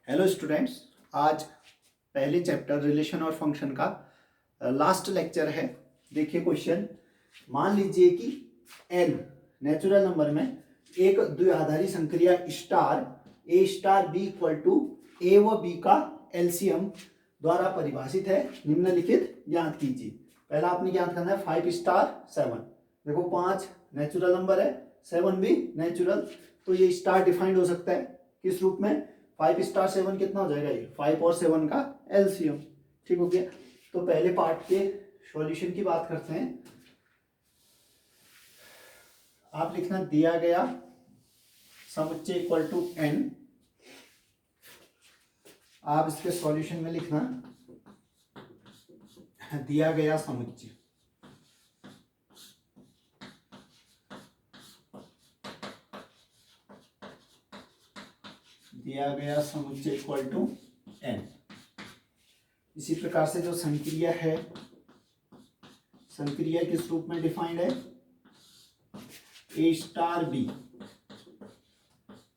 Hello students, आज पहले chapter relation और फंक्शन का लास्ट लेक्चर है। देखिए क्वेश्चन, मान लीजिए कि n नेचुरल नंबर में एक द्विआधारी संक्रिया star A star B equal to A व बी का एलसीएम द्वारा परिभाषित है, निम्नलिखित ज्ञात कीजिए। पहला आपने ज्ञात करना है 5 स्टार 7। देखो 5 नेचुरल नंबर है, 7 भी नेचुरल, तो ये स्टार डिफाइंड हो सकता है किस रूप में? 5 स्टार 7 कितना हो जाएगा? ये 5 और 7 का एलसीएम। ठीक हो गया। तो पहले पार्ट के सॉल्यूशन की बात करते हैं। आप लिखना दिया गया समुच्चय इक्वल टू n। आप इसके सॉल्यूशन में लिखना दिया गया समुच्चय, दिया गया समुच्चय इक्वल टू n। इसी प्रकार से जो संक्रिया है, संक्रिया किस रूप में डिफाइंड है? A star B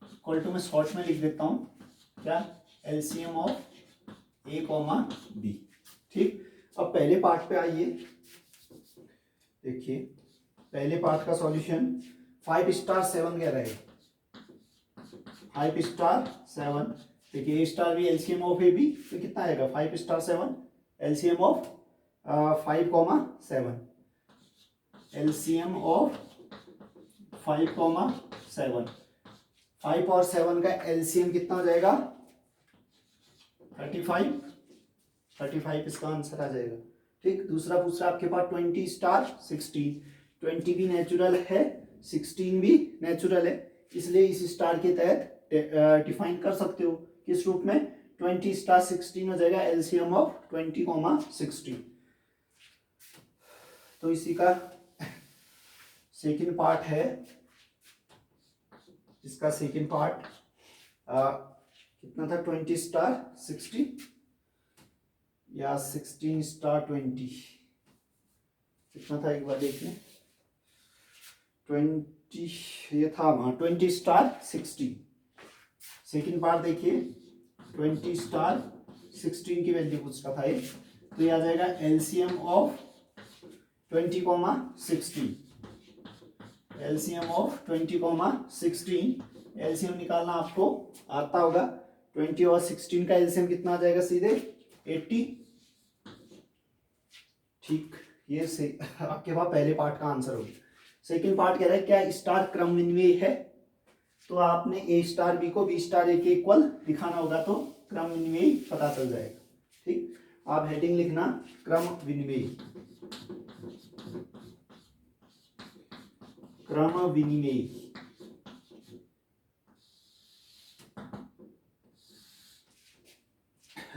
equal to, मैं शॉर्ट में लिख देता हूं क्या? LCM of A comma B. ठीक, अब पहले पार्ट पे आइए। देखिए पहले पार्ट का सॉल्यूशन 5 स्टार 7 कह रहे हैं। 5 स्टार 7, देखिए A star B LCM of A B, तो कितना आएगा? 5 star 7 LCM of 5 comma 7, LCM of 5 comma 7। 5 और 7 का एलसीएम कितना हो जाएगा? 35 इसका आंसर आ जाएगा। ठीक, दूसरा पूछ रहा आपके पास 20 स्टार 16। 20 भी नेचुरल है, 16 भी नेचुरल है, इसलिए इस स्टार के तहत डिफाइन कर सकते हो किस रूप में? 20 स्टार 16 हो जाएगा एलसीएम ऑफ 20 कॉमा 16। तो इसी का सेकेंड पार्ट है, इसका सेकेंड पार्ट कितना था? 20 स्टार 60 या 16 स्टार 20, कितना था एक बार देखिए। 20 ये था वहां, 20 स्टार 60। सेकेंड पार्ट देखिए, 20 स्टार 16 की वैल्यू पूछ रहा था ये, तो ये आ जाएगा LCM of 20 comma 16, LCM of 20 comma 16। LCM निकालना आपको आता होगा। 20 और 16 का एलसीएम कितना आ जाएगा? सीधे 80। ठीक, ये से आपके पास पहले पार्ट का आंसर होगा। सेकंड पार्ट कह रहा है क्या स्टार क्रम विनिमय है? तो आपने ए स्टार बी को बी स्टार ए के इक्वल दिखाना होगा, तो क्रम विनिमय पता चल जाएगा। ठीक, आप हेडिंग लिखना क्रम विनिमय, क्रम विनिमय।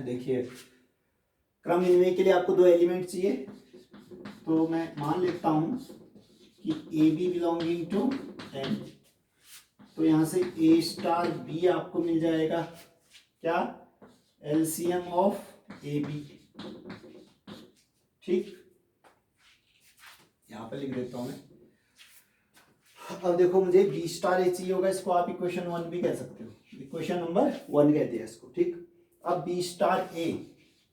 देखिए क्रम विनिमय के लिए आपको 2 एलिमेंट चाहिए, तो मैं मान लेता हूं कि A B belonging to N, तो यहां से ए स्टार बी आपको मिल जाएगा क्या? LCM of A B. ठीक, यहां पर लिख देता हूं मैं। अब देखो मुझे बी स्टार ए चाहिए होगा, इसको आप इक्वेशन 1 भी कह सकते हो, इक्वेशन नंबर 1 कहते हैं इसको। ठीक, अब B star A,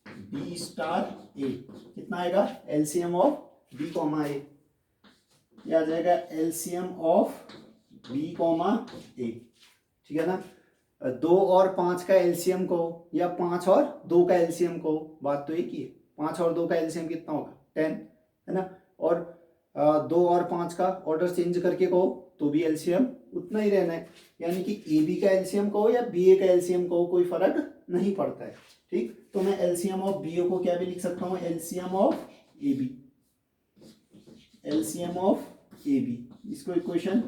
B star A कितना आएगा? एलसीएम ऑफ बी कॉमा ए, ये आ जाएगा LCM of B comma A. ठीक है ना? 2 और 5 का एलसीएम को, या 5 और 2 का एलसीएम को, बात तो एक ही है। 5 और 2 का एलसीएम कितना होगा? 10, है ना? और 2 और 5 का ऑर्डर चेंज करके कहो तो भी एलसीएम उतना ही रहना है, यानी कि ए बी का एलसीएम कहो या बी ए का एलसीएम कहो, कोई फर्क नहीं पड़ता है। ठीक, तो मैं एलसीएम ऑफ बी ए को क्या भी लिख सकता हूँ? LCM of A B, LCM of A B, इसको इक्वेशन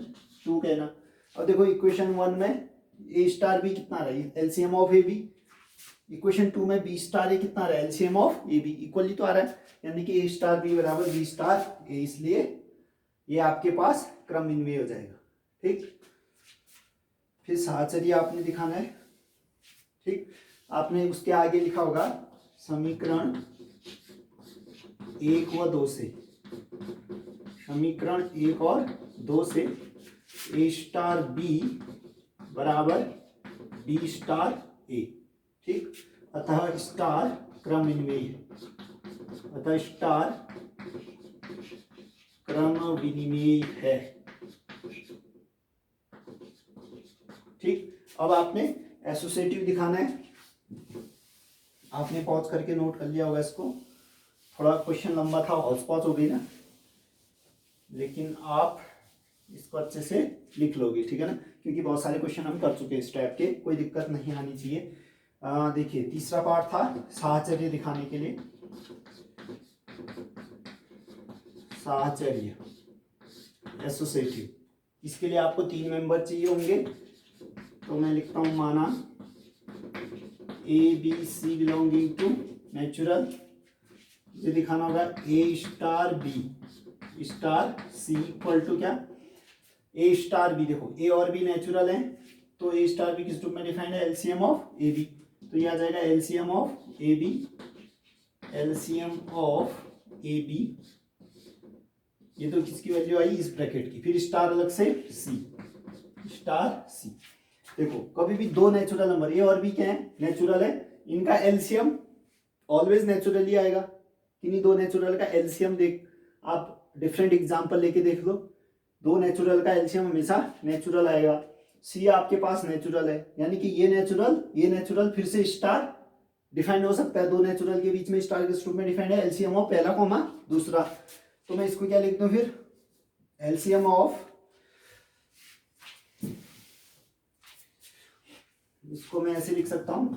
2 कहना। अब देखो इक्वेशन 1 में ए स्टार बी कितना रहा? LCM of A B. Equation 2 में बी स्टार ए कितना रहा? LCM of A B. Equally तो आ रहा है, यानी कि ए स्टार बी बराबर बी स्टार ए, इसलिए ये आपके पास क्रम विनिमय हो जाएगा। ठीक, फिर साहचर्य आपने दिखाना है। ठीक, आपने उसके आगे लिखा होगा समीकरण 1 व 2 से, समीकरण 1 और 2 से ए स्टार बी बराबर बी स्टार ए। ठीक। अतः स्टार क्रम विनिमेय है, अतः स्टार क्रम विनिमेय है। ठीक, अब आपने एसोसिएटिव दिखाना है। आपने पॉज करके नोट कर लिया होगा इसको, थोड़ा क्वेश्चन लंबा था, हौच पौच हो गई ना, लेकिन आप इसको अच्छे से लिख लोगे, ठीक है ना, क्योंकि बहुत सारे क्वेश्चन हम कर चुके हैं इस टाइप के, कोई दिक्कत नहीं आनी चाहिए। देखिए तीसरा पार्ट था साहचर्य दिखाने के लिए, साहचर्य एसोसिएटिव, इसके लिए आपको 3 मेंबर चाहिए होंगे। तो मैं लिखता हूं माना A B C belonging to natural, ये दिखाना होगा A star B star C equal to क्या, ए स्टार बी, देखो ए और बी नेचुरल है, तो ए स्टार बी किस रूप में डिफाइंड है, एलसीएम ऑफ ए बी, तो ये आ जाएगा LCM of A B, LCM of A B, ये तो किसकी वैल्यू आई, इस ब्रैकेट की, फिर स्टार अलग से सी, स्टार सी। देखो कभी भी दो नेचुरल नंबर ए और बी क्या है, नेचुरल है, इनका एलसीएम ऑलवेज नेचुरल ही आएगा, किन्हीं दो नेचुरल का एलसीएम देख, आप डिफरेंट एग्जांपल लेके देख लो, दो नेचुरल का एलसीएम हमेशा नेचुरल आएगा। सी आपके पास नेचुरल है, यानी कि ये नेचुरल फिर से स्टार डिफाइंड हो सकता है, दो नेचुरल के बीच में स्टार के रूप में डिफाइंड है, एलसीएम ऑफ पहला कॉमा दूसरा, तो मैं इसको क्या लिख दूं फिर, एलसीएम ऑफ, इसको मैं ऐसे लिख सकता हूं,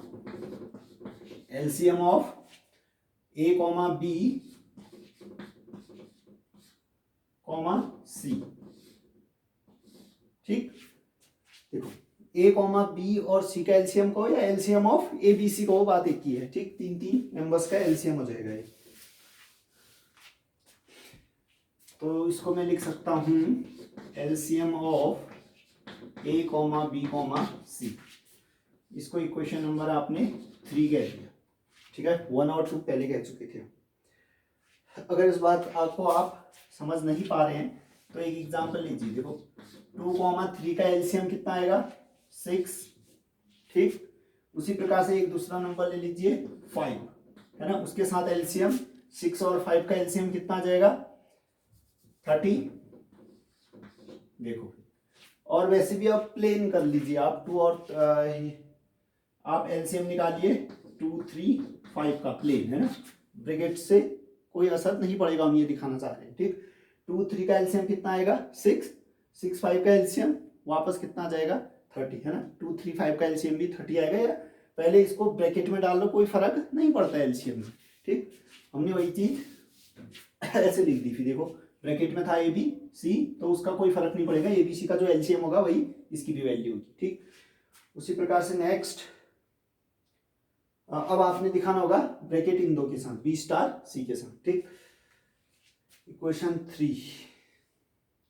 LCM of A comma B comma C. ठीक, देखो ए कॉमा बी और सी का एलसीएम को या LCM of A B C को, बात एक ही है। ठीक, 3 मेंबर्स का एलसीएम हो जाएगा ये, तो इसको मैं लिख सकता हूं LCM of A comma B comma C, इसको इक्वेशन नंबर आपने 3 कह दिया। ठीक है, 1 और 2 पहले कह चुके थे। अगर इस बात आपको आप समझ नहीं पा रहे हैं तो एक एग्जांपल लीजिए, देखो 2,3 का एलसीएम कितना आएगा, 6। ठीक, उसी प्रकार से एक दूसरा नंबर ले लीजिए 5, है ना, उसके साथ एलसीएम 6 और 5 का एलसीएम कितना आ जाएगा, 30। देखो, और वैसे भी आप प्लेन कर लीजिए, आप 2 और आप एलसीएम निकालिए 2, 3, 5 का प्लेन, है ना, ब्रैकेट से कोई असर नहीं पड़ेगा, हम ये दिखाना चाह रहे हैं। ठीक, 2, 3 का एलसीएम कितना आएगा 6, 6, 5 का एलसीएम वापस कितना आ जाएगा 30, है ना, 2, 3, 5 का एलसीएम भी 30 आएगा, या पहले इसको ब्रैकेट में डाल लो, कोई फर्क नहीं पड़ता है एलसीएम में। ठीक, हमने वही चीज ऐसे लिख दी, फिर देखो ब्रैकेट में था ए बी सी, तो उसका कोई फर्क नहीं पड़ेगा, ए बी सी का जो एलसीएम होगा वही इसकी भी वैल्यू होगी। ठीक, उसी प्रकार से नेक्स्ट, अब आपने दिखाना होगा ब्रैकेट इन दो के साथ, बी स्टार सी के साथ। ठीक, इक्वेशन 3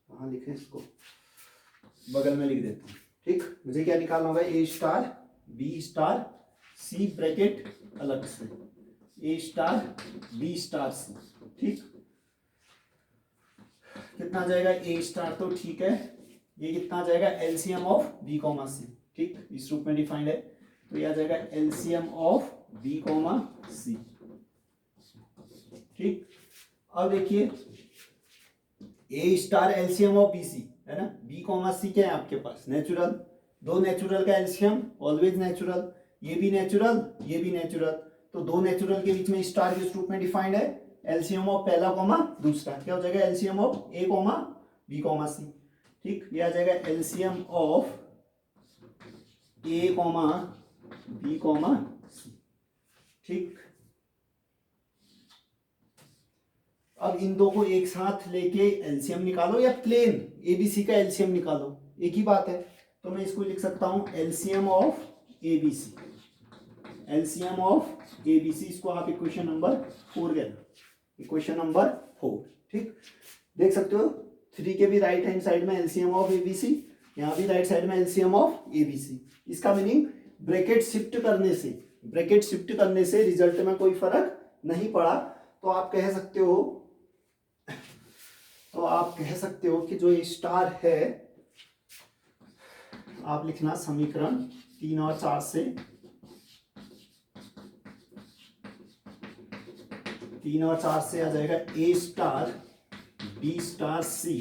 कहाँ लिखे, इसको बगल में लिख देता हूँ। ठीक, मुझे क्या निकालना होगा, A star B star C bracket अलग से, ए स्टार बी स्टार सी। ठीक, कितना आ जाएगा, ए स्टार तो ठीक है, ये कितना आ जाएगा, LCM of B comma C. ठीक, इस रूप में डिफाइंड है, तो ये आ जाएगा LCM of B comma C. ठीक, अब देखिए A star LCM of B C, है ना, बी कॉमा सी क्या है आपके पास, नेचुरल, दो नेचुरल का एलसीएम ऑलवेज नेचुरल, ये भी नेचुरल ये भी नेचुरल, तो दो नेचुरल के बीच में स्टार किस रूप में डिफाइंड है, एलसीएम ऑफ पहला कॉमा दूसरा, क्या हो जाएगा, LCM of A comma B comma C. ठीक, ये आ जाएगा LCM of A comma B comma C. ठीक, अब इन दो को एक साथ लेके एलसीएम निकालो या प्लेन एबीसी का एलसीएम निकालो, एक ही बात है, तो मैं इसको लिख सकता हूं LCM of ABC, LCM of ABC, इसको आप इक्वेशन नंबर 4 कहना, इक्वेशन नंबर 4। ठीक, देख सकते हो 3 के भी राइट हैंड साइड में एलसीएम ऑफ एबीसी, यहाँ भी राइट साइड में एलसीएम ऑफ एबीसी। इसका मीनिंग ब्रैकेट शिफ्ट करने से रिजल्ट में कोई फर्क नहीं पड़ा, तो आप कह सकते हो कि जो स्टार है, आप लिखना समीकरण 3 और 4 से, 3 और 4 से आ जाएगा A star B star C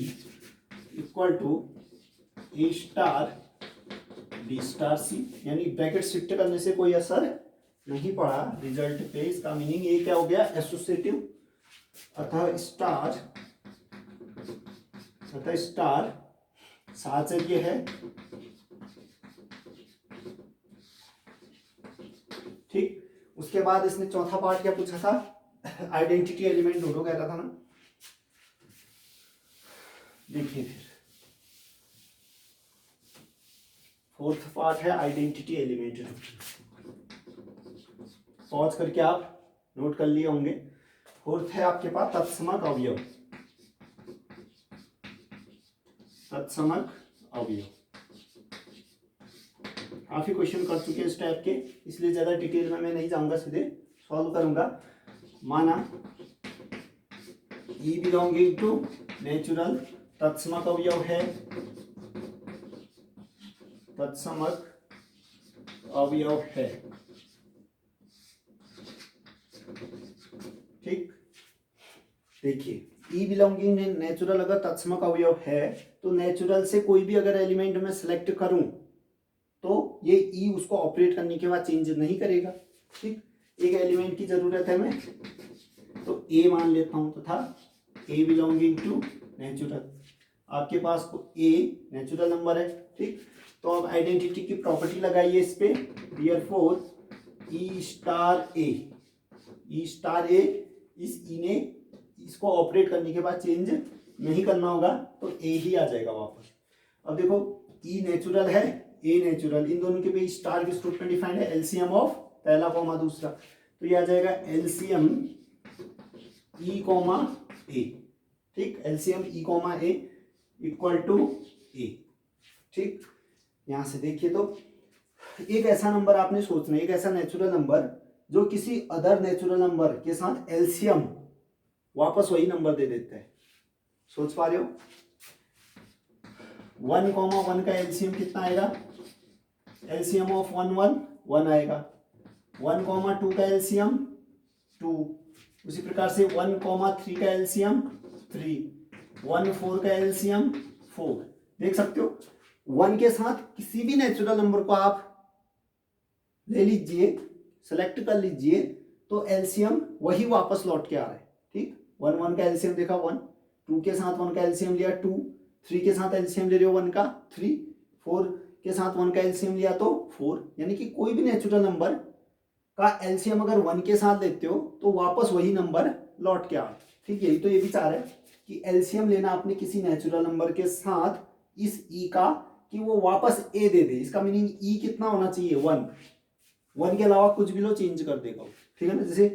equal to A star B star C, यानी ब्रैकेट शिफ्ट करने से कोई असर नहीं पड़ा रिजल्ट पे। इसका मीनिंग ये क्या हो गया, एसोसिएटिव। अतः स्टार साथ से ये है, ठीक। उसके बाद इसने चौथा पार्ट क्या पूछा था, आइडेंटिटी एलिमेंट ढूंढो कह रहा था ना। देखिए फिर फोर्थ पार्ट है आइडेंटिटी एलिमेंट। पॉज करके आप नोट कर लिए होंगे। फोर्थ है आपके पास तत्समक अवयव। तत्समक अवयव काफी क्वेश्चन कर चुके हैं इस टाइप के, इसलिए ज्यादा डिटेल में मैं नहीं जाऊंगा, सीधे सॉल्व करूंगा। माना ई बिलोंगिंग टू नेचुरल तत्समक अवयव है, तत्समक अवयव है, ठीक। देखिए ई बिलोंगिंग नेचुरल अगर तत्समक अवयव है तो नेचुरल से कोई भी अगर एलिमेंट में सेलेक्ट करूं तो ये ई उसको ऑपरेट करने के बाद चेंज नहीं करेगा, ठीक। एक एलिमेंट की जरूरत है मैं, तो ए मान लेता हूं तथा ए बिलोंगिंग टू नेचुरल। आपके पास ए नेचुरल नंबर है, ठीक। तो अब आइडेंटिटी की प्रॉपर्टी लगाइए इस पे, देयरफॉर ई स्टार ए, इस ई ने इसको ऑपरेट करने के बाद चेंज नहीं करना होगा तो ए ही आ जाएगा वापस। अब देखो ई नेचुरल है, ए नेचुरल, इन दोनों के बीच स्टार किस रूप में डिफाइंड है, एलसीएम ऑफ पहला कॉमा दूसरा, तो ये आ जाएगा एलसीएम ई कॉमा ए, ठीक। LCM E comma A equal to A, ठीक। यहां से देखिए तो एक ऐसा नंबर आपने सोचना है, एक ऐसा नेचुरल नंबर जो किसी अदर नेचुरल नंबर के साथ एलसीएम वापस वही नंबर दे देते हैं। सोच पा रहे हो, 1,1 का एलसीएम कितना आएगा, एलसीएम ऑफ 1 आएगा। 1,2 का एलसीएम 2, उसी प्रकार से 1,3 का एलसीएम 3, 1,4 का एलसीएम 4। देख सकते हो 1 के साथ किसी भी नेचुरल नंबर को आप ले लीजिए, सेलेक्ट कर लीजिए, तो एलसीएम वही वापस लौट के आ रहा है, ठीक। 1 का एलसीएम देखा 1, 2 के साथ 1 का एलसीएम लिया 2, 3 के साथ एलसीएम ले रहे हो 1 का 3, 4 के साथ 1 का एलसीएम लिया तो 4, यानी कि कोई भी नेचुरल नंबर का एलसीएम अगर 1 के साथ लेते हो तो वापस वही नंबर लौट के आ, ठीक। यही तो ये विचार है कि एलसीएम लेना आपने किसी नेचुरल नंबर के साथ इस ई का कि वो वापस ए दे दे। इसका मीनिंग ई कितना होना चाहिए, 1 के अलावा कुछ भी लो चेंज कर देगा, ठीक है ना। जैसे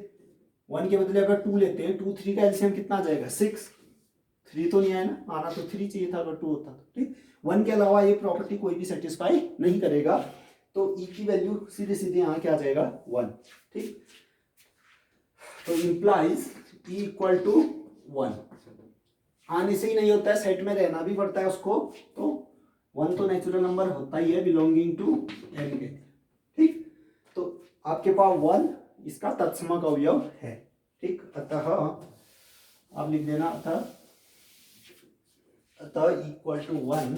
1 के बदले अगर 2 लेते हैं, 2 3 का एलसीएम कितना आ जाएगा 6, 3 तो नहीं आया ना, आना तो 3 चाहिए था अगर 2 होता तो, ठीक। 1 के अलावा ये प्रॉपर्टी कोई भी सेटिस्फाई नहीं करेगा, तो ई की वैल्यू सीधे सीधे यहाँ क्या आ जाएगा 1, ठीक। तो इंप्लाइज ई इक्वल टू 1। आने से ही नहीं होता है, सेट में रहना भी पड़ता है उसको, तो 1 तो नेचुरल नंबर होता ही है बिलोंगिंग टू एन के, ठीक। तो आपके पास 1 इसका तत्समक अवयव है, ठीक। अतः आप लिख देना अतः इक्वल टू 1,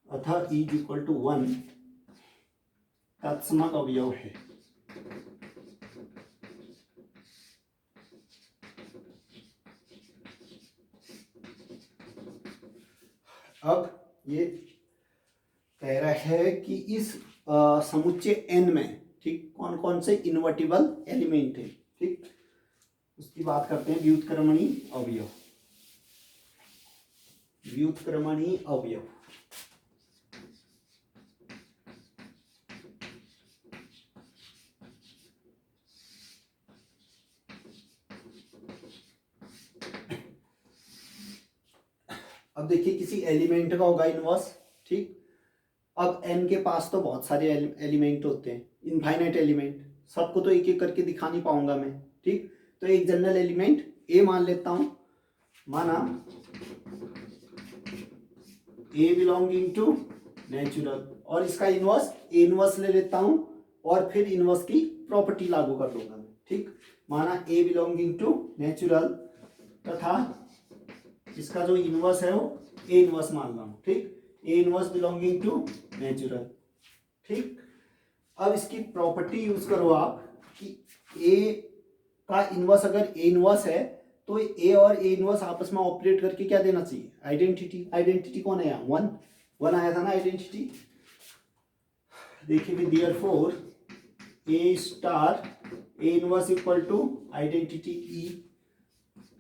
अतः ई इक्वल टू 1 तत्समक अवयव है। अब ये कह रहा है कि इस समुच्चय एन में, ठीक, कौन कौन से इन्वर्टिबल एलिमेंट है, ठीक। उसकी बात करते हैं, व्युत्क्रमणी अवयव। व्युत्क्रमणी अवयव अब देखिए किसी एलिमेंट का होगा इनवर्स, ठीक। अब n के पास तो बहुत सारे एलिमेंट होते हैं, इनफाइनाइट एलिमेंट, सबको तो एक एक करके दिखा नहीं पाऊंगा मैं, ठीक। तो एक जनरल एलिमेंट a मान लेता हूं, माना a बिलोंगिंग टू नेचुरल, और इसका इनवर्स a इनवर्स ले लेता हूं और फिर इनवर्स की प्रॉपर्टी लागू कर दूंगा मैं, ठीक। माना ए बिलोंगिंग टू नेचुरल तथा इसका जो इनवर्स है वो ए इनवर्स मान रहा हूं, ठीक। A inverse belonging to natural, ठीक। अब इसकी प्रॉपर्टी यूज करो आप कि ए का इनवर्स अगर ए इनवर्स है तो ए और ए इनवर्स आपस में ऑपरेट करके क्या देना चाहिए, आइडेंटिटी। आइडेंटिटी कौन है यहाँ, वन, वन आया था ना आइडेंटिटी। देखिए therefore A star A inverse equal to identity E.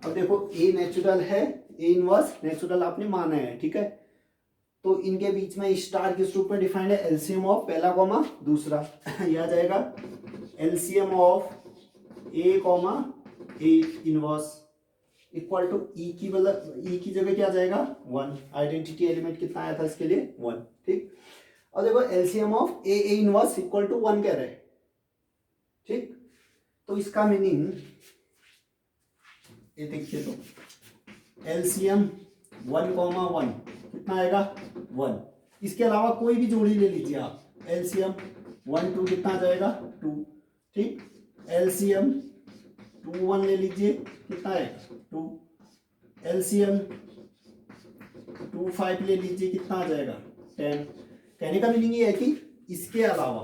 अब देखो ए नेचुरल है, ए इनवर्स नेचुरल आपने माना है, ठीक है। तो इनके बीच में स्टार किस रूप में डिफाइंड है, एलसीएम ऑफ पहला कॉमा दूसरा यह आ जाएगा LCM of A comma A inverse equal to E की मतलब ई की जगह क्या आ जाएगा, वन। आइडेंटिटी एलिमेंट कितना आया था इसके लिए, वन, ठीक। और देखो LCM of A inverse equal to one कह रहे हैं, ठीक। तो इसका मीनिंग ये देखिए, तो एलसीएम वन कॉमा वन कितना आएगा, वन। इसके अलावा कोई भी जोड़ी ले लीजिए आप, एलसीएम वन टू कितना आ जाएगा, टू, ठीक। एलसीएम टू वन ले लीजिए कितना आएगा, टू। एलसीएम टू फाइव ले लीजिए कितना आ जाएगा, 10। कहने का मीनिंग ये है कि इसके अलावा,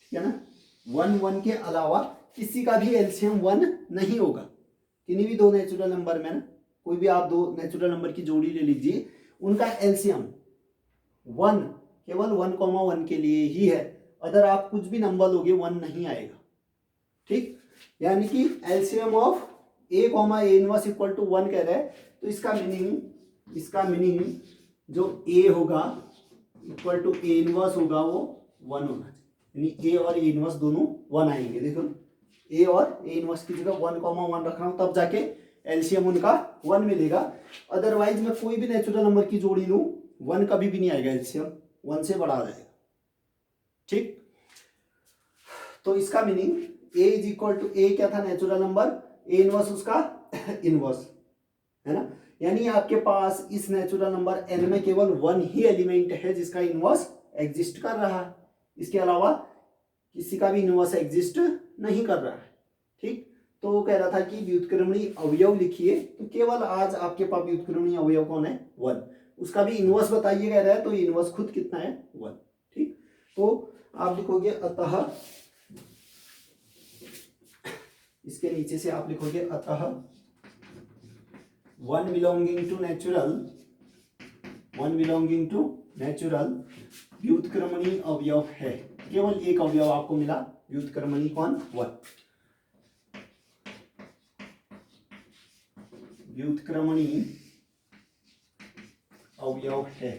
ठीक है ना, वन वन के अलावा किसी का भी एलसीएम वन नहीं होगा, किन्हीं भी दो नेचुरल नंबर में ना, कोई भी आप दो नेचुरल नंबर की जोड़ी ले लीजिए, उनका एलसीएम वन केवल वन कॉमा वन के लिए ही है। अगर आप कुछ भी नंबर लोगे वन नहीं आएगा, ठीक। यानी कि LCM of A comma A inverse equal to one कह रहा है, तो इसका मीनिंग जो ए होगा इक्वल टू ए इनवर्स होगा वो वन होना चाहिए, यानी ए और ए इनवर्स दोनों वन आएंगे। देखो ए और ए इनवर्स की जगह वन कॉमा वन रख रहा हूं, तब जाके एलसीएम उनका वन मिलेगा। अदरवाइज मैं कोई भी नेचुरल नंबर की जोड़ी लूं, वन कभी भी नहीं आएगा, एलसीएम वन से बड़ा आ जाएगा, ठीक। तो इसका meaning A is equal to A क्या था, नेचुरल नंबर, ए इनवर्स उसका इनवर्स है ना। यानी आपके पास इस नेचुरल नंबर एन में केवल वन ही एलिमेंट है जिसका इनवर्स एग्जिस्ट कर रहा है, इसके अलावा किसी का भी इनवर्स एग्जिस्ट नहीं कर रहा है, ठीक। तो वो कह रहा था कि व्युत्क्रमणीय अवयव लिखिए, तो केवल आज आपके पास व्युत्क्रमणीय अवयव कौन है, वन। उसका भी इनवर्स बताइए कह रहा है, तो इनवर्स खुद कितना है, वन, ठीक। तो आप लिखोगे अतः, इसके नीचे से आप लिखोगे अतः वन बिलोंगिंग टू नेचुरल व्युत्क्रमणीय अवयव है। केवल एक अवयव आपको मिला, व्युत्क्रमणीय कौन, वन। व्युत्क्रमणीय अवयव है।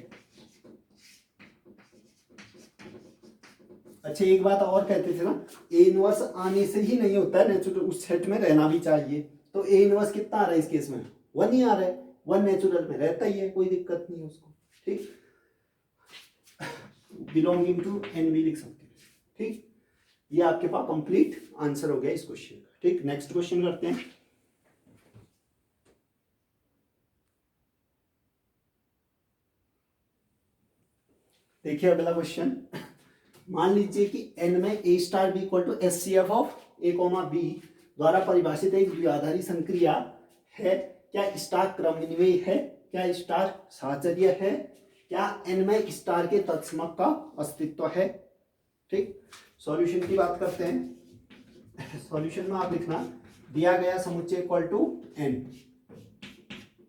अच्छा एक बात और कहते थे ना, ए इनवर्स आने से ही नहीं होता है, नेचुरल उस सेट में रहना भी चाहिए। तो ए इनवर्स कितना आ रहा है इस केस में, वन ही आ रहा है, वन नेचुरल में रहता ही है, कोई दिक्कत नहीं है उसको, ठीक। बिलोंगिंग टू एन भी लिख सकते हैं, ठीक। ये आपके पास कंप्लीट आंसर हो गया इस क्वेश्चन का, ठीक। नेक्स्ट क्वेश्चन करते हैं। देखिए अगला क्वेश्चन, मान लीजिए कि n में a star B equal to S C F of A comma B द्वारा परिभाषित एक द्विआधारी संक्रिया है। क्या स्टार क्रमनिवय है, क्या स्टार साहचर्य है, क्या n में स्टार के तत्समक का अस्तित्व है, ठीक। सॉल्यूशन की बात करते हैं। सॉल्यूशन में आप लिखना दिया गया समुच्चय इक्वल टू n,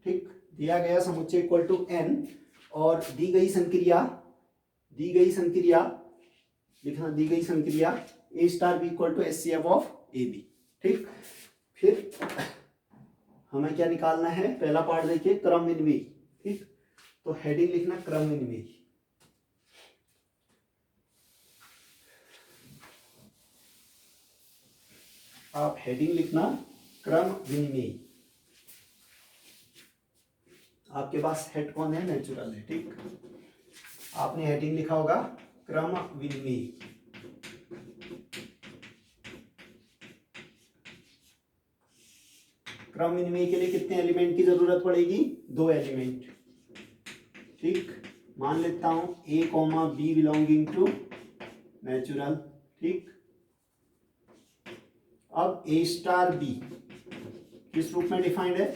ठीक। दिया गया समुच्चय इक्वल टू n और दी गई संक्रिया लिखना, दी गई संक्रिया A star B equal to S C F of A B, ठीक। फिर हमें क्या निकालना है, पहला पार्ट देखिए क्रम विनिमय, ठीक। तो हेडिंग लिखना क्रम विनिमय, आप हेडिंग लिखना क्रम विनिमय। आपके पास हेड कौन है, नेचुरल है, ठीक। आपने हेडिंग लिखा होगा क्रम विनिमय। क्रम विनिमय के लिए कितने एलिमेंट की जरूरत पड़ेगी, दो एलिमेंट, ठीक। मान लेता हूं A comma B belonging to natural, ठीक। अब ए स्टार बी किस रूप में डिफाइंड है,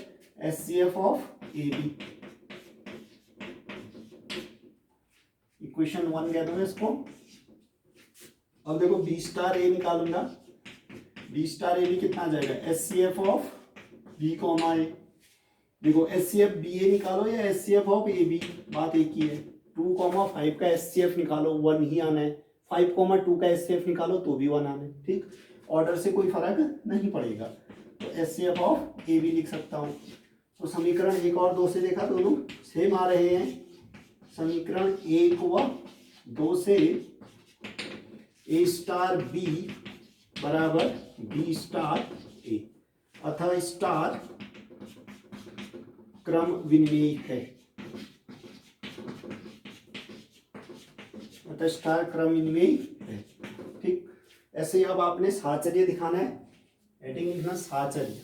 HCF of A B. Equation 1 कह दूंगा इसको। अब देखो बी स्टार ए निकालूंगा, बी स्टार ए बी कितना आ जाएगा, एचसीएफ ऑफ बी कॉमा ए। देखो एचसीएफ बी ए निकालो या एचसीएफ ऑफ ए बी, बात एक ही है। 2,5 का एचसीएफ निकालो 1 ही आना है, 5,2 का एचसीएफ निकालो तो भी 1 आना है, ठीक। ऑर्डर से कोई फर्क नहीं पड़ेगा, तो एचसीएफ ऑफ ए बी लिख सकता हूँ। तो समीकरण 1 और 2 से देखा दोनों सेम आ रहे हैं। समीकरण 1 व 2 से ए स्टार बी बराबर बी स्टार ए, अतः स्टार क्रम विनिमेय है, अतः स्टार क्रम विनिमेय है, ठीक। ऐसे ही अब आपने साहचर्य दिखाना है, हेडिंग लिखना साहचर्य।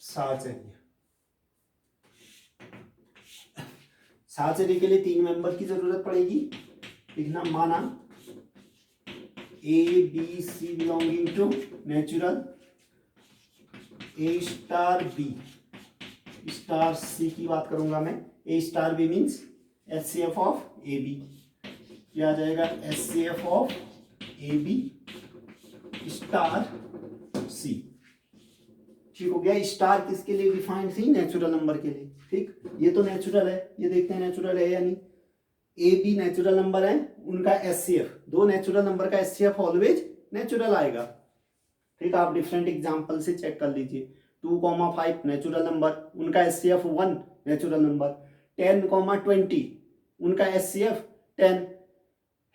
साहचर्य, साहचर्य के लिए 3 मेंबर की जरूरत पड़ेगी। लिखना माना A B C belonging to natural, A star B star C की बात करूंगा मैं, A star B means HCF of A B, क्या आ जाएगा HCF of A B star C, ठीक हो गया। स्टार किसके लिए डिफाइंड थी, नेचुरल नंबर के लिए, ठीक। ये तो नेचुरल है, ये देखते हैं नेचुरल है या नहीं। ए बी नेचुरल नंबर है, उनका एचसीएफ, दो नेचुरल नंबर का एचसीएफ ऑलवेज नेचुरल आएगा, ठीक। आप डिफरेंट एग्जांपल से चेक कर लीजिए। 2,5 नेचुरल नंबर, उनका एचसीएफ 1 नेचुरल नंबर। 10,20 उनका एचसीएफ 10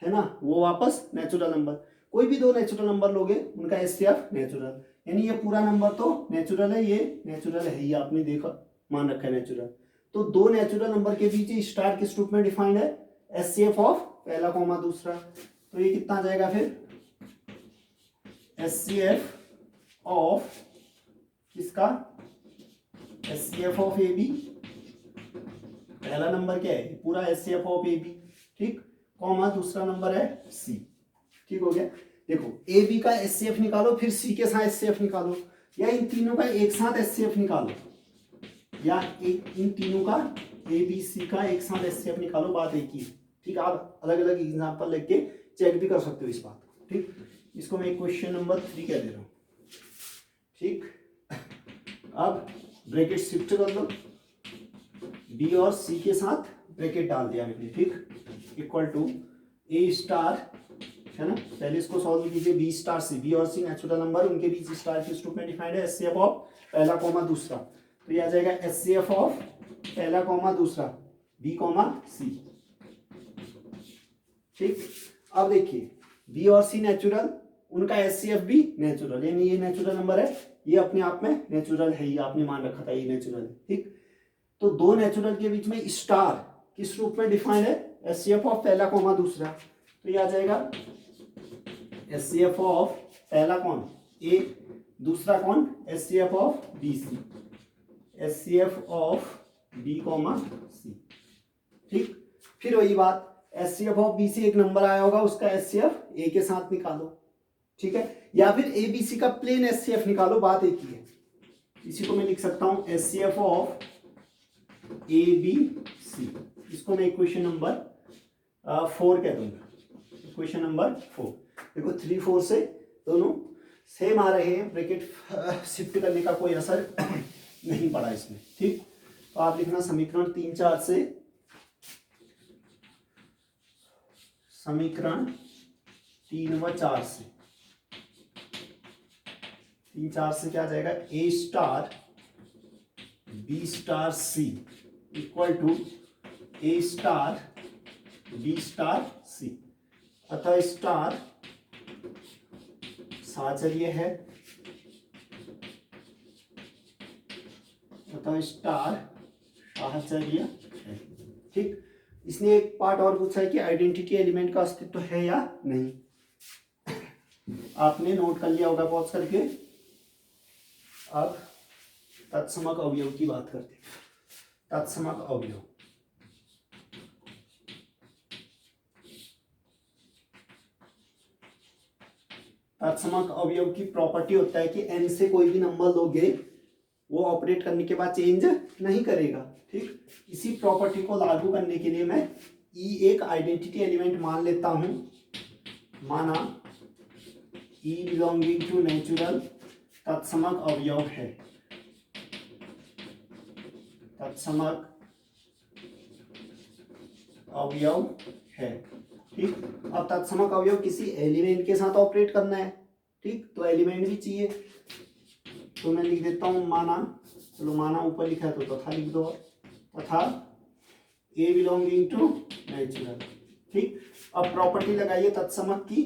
है ना, वो वापस नेचुरल नंबर। कोई भी दो नेचुरल नंबर लोगे उनका एचसीएफ नेचुरल, यानी ये पूरा नंबर तो नेचुरल है, ये नेचुरल है, ये आपने देखा मान रखा है नेचुरल। तो दो नेचुरल नंबर के बीच स्टार किस रूप में डिफाइंड है, एचसीएफ ऑफ पहला कॉमा दूसरा। तो ये कितना आ जाएगा फिर, एचसीएफ ऑफ किसका, एचसीएफ ऑफ ए बी, पहला नंबर क्या है पूरा एचसीएफ ऑफ ए बी, ठीक, कॉमा दूसरा नंबर है सी, ठीक हो गया। देखो ए बी का एचसीएफ निकालो, फिर सी के साथ एचसीएफ निकालो, या इन तीनों का एक साथ एचसीएफ निकालो, या इन तीनों का ए बी सी का एक साथ एचसीएफ निकालो, बात एक ही है, ठीक। आप अलग अलग एग्जांपल लेके चेक भी कर सकते हो इस बात को, ठीक। इसको मैं क्वेश्चन नंबर 3 कह दे रहा हूँ, ठीक। अब ब्रैकेट शिफ्ट कर लो, बी और सी के साथ ब्रैकेट डाल दिया मैंने, ठीक, इक्वल टू ए स्टार है ना, पहले इसको सॉल्व कीजिए। बी स्टार सी, बी और सी नेचुरल नंबर, उनके बीच स्टार किस रूप में डिफाइंड है, एचसीएफ ऑफ पहला कॉमा दूसरा। तो ये आ जाएगा एचसीएफ ऑफ पहला कॉमा दूसरा बी कॉमा सी, ठीक। अब देखिए बी और सी नेचुरल, उनका एचसीएफ भी नेचुरल, यानी ये नेचुरल नंबर है, ये अपने आप में नेचुरल है, ये आपने मान रखा था ये नेचुरल है, ठीक। तो दो नेचुरल के बीच में स्टार किस रूप में डिफाइंड है, एचसीएफ ऑफ पहला कॉमा दूसरा। तो ये आ जाएगा एचसीएफ ऑफ पहला कौन ए, दूसरा कौन HCF of B C, HCF of B comma C, ठीक। फिर वही बात, एचसीएफ ऑफ बी सी एक नंबर आया होगा, उसका एचसीएफ ए के साथ निकालो, ठीक है, या फिर ए बी सी का प्लेन एचसीएफ निकालो, बात एक ही है। इसी को मैं लिख सकता हूं HCF of A B C, इसको मैं इक्वेशन नंबर 4 कह दूंगा, इक्वेशन नंबर 4। देखो 3 4 से दोनों सेम आ रहे हैं, ब्रैकेट शिफ्ट करने का कोई असर नहीं पड़ा इसमें, ठीक। तो आप लिखना समीकरण 3 4 से, समीकरण 3 व 4 से, 3 4 से क्या आ जाएगा, A star B star C equal to A star B star C, अतः स्टार साहचर्य है, अतः स्टार साहचर्य है, ठीक। इसने एक पार्ट और पूछा है कि आइडेंटिटी एलिमेंट का अस्तित्व है या नहीं, आपने नोट कर लिया होगा पॉज करके। अब तत्समक अवयव की बात करते हैं, तत्समक अवयव। तत्समक अवयव की प्रॉपर्टी होता है कि n से कोई भी नंबर लोगे वो ऑपरेट करने के बाद चेंज नहीं करेगा। ठीक, इसी प्रॉपर्टी को लागू करने के लिए मैं ई एक आइडेंटिटी एलिमेंट मान लेता हूं। माना ई बिलोंगिंग टू नेचुरल तत्समक अवयव है, तत्समक अवयव है। ठीक, अब तत्समक अवयव किसी एलिमेंट के साथ ऑपरेट करना है। ठीक, तो एलिमेंट भी चाहिए, तो मैं लिख देता हूं माना, चलो माना ऊपर लिखा है तो तथा लिख दो, तथा ए बिलोंगिंग टू नेचुरल। ठीक, अब प्रॉपर्टी लगाइए तत्समक की